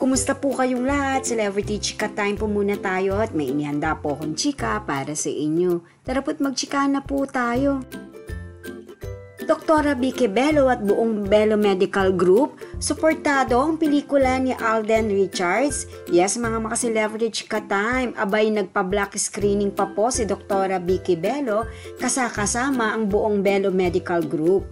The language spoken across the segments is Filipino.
Kumusta po kayong lahat? Celebrity Chika Time po muna tayo at may inihanda po akong chika para sa inyo. Tara po't magchika na po tayo. Dr. Vicky Bello at buong Bello Medical Group, suportado ang pelikula ni Alden Richards. Yes, mga celebrity Chika Time, abay nagpa-black screening pa po si Dr. Vicky Bello kasama ang buong Bello Medical Group.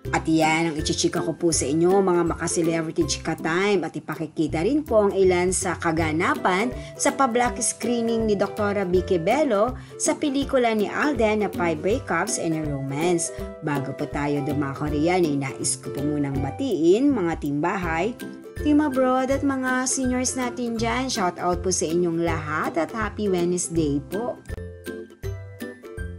At yan ang ichichika ko po sa inyo mga celebrity Chika Time at ipakikita rin po ang ilan sa kaganapan sa pa-black screening ni Dr. Vicky Bello sa pelikula ni Alden na 5 Breakups and a Romance. Bago po tayo dumako riyan ay nais ko po munang batiin mga timbahay, team abroad at mga seniors natin dyan. Shout out po sa inyong lahat at happy Wednesday po.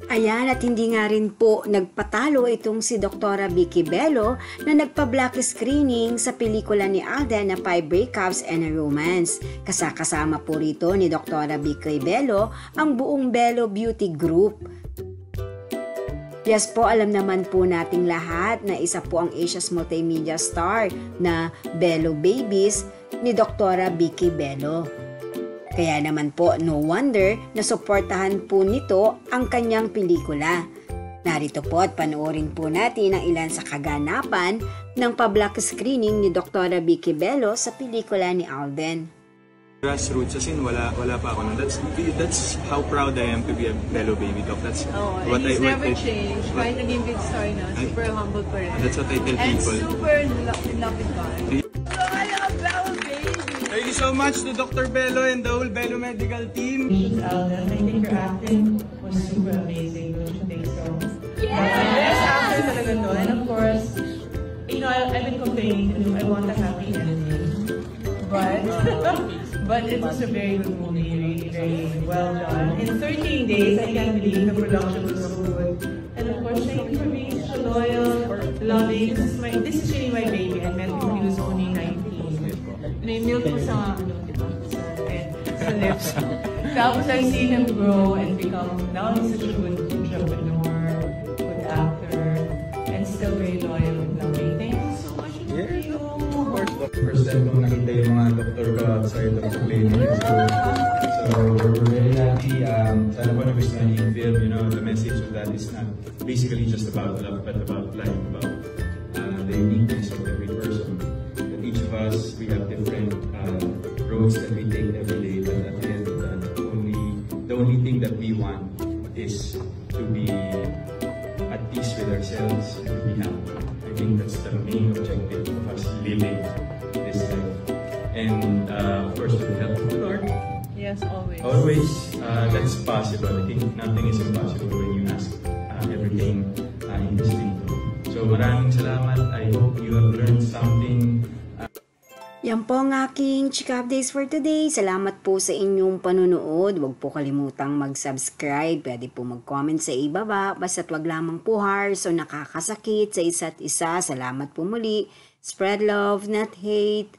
Ayan, at hindi nga rin po nagpatalo itong si Dr. Vicky Bello na nagpa-black screening sa pelikula ni Alden na 5 Breakups and a Romance. Kasama po rito ni Dr. Vicky Bello ang buong Bello Beauty Group. Yes po, alam naman po nating lahat na isa po ang Asia's multimedia star na Bello Babies ni Dr. Vicky Bello. Kaya naman po, no wonder na suportahan po nito ang kanyang pelikula. Narito po at panoorin po natin ang ilan sa kaganapan ng pa-black screening ni Dr. Vicky Bello sa pelikula ni Alden. Grassroots, as in wala pa ako. That's how proud I am to be a Bello baby, Doc. That's what he's never changed. Kahit naging big star na, super humble pa rin. That's what I tell people. And super in love with God. Thank you so much to Dr. Bello and the whole Bello medical team. Alden, I think your acting was super amazing. Don't you think so? Yeah! Best actor talaga to. And of course, you know, I've been complaining to I want a happy ending. But it was a very good movie, really very well done. In 13 days, I can't believe the production was so good. And of course, thank you for being so loyal, loving. This is really my baby. I met him when he was only 19. May milk ko sa sa lips. Tapos I've seen him grow and become, now he's such a good entrepreneur, good actor, and still very loyal and loving. Thank you so much. Yeah, of course. First time kong nakita yung mga doktor ko outside of the clinic. So we're very happy. Sana po nagustuhan yung film, you know, the message of that is not basically just about love, but about life, about the uniqueness of every person. Each of us, we have different roads that we take every day, but at the end of that, the only thing that we want is to be at peace with ourselves and to be happy. I think that's the main objective of us living this life. And of course, with the help of the Lord. Yes, always. Always, that's possible. I think nothing is impossible when you ask everything in His kingdom. So maraming salamat. I hope you have learned something. Yan po ang aking Chika Updates for today. Salamat po sa inyong panunood. Huwag po kalimutang mag-subscribe. Pwede po mag-comment sa ibaba. Basta't wag lamang po harsh o nakakasakit sa isa't isa. Salamat po muli. Spread love, not hate.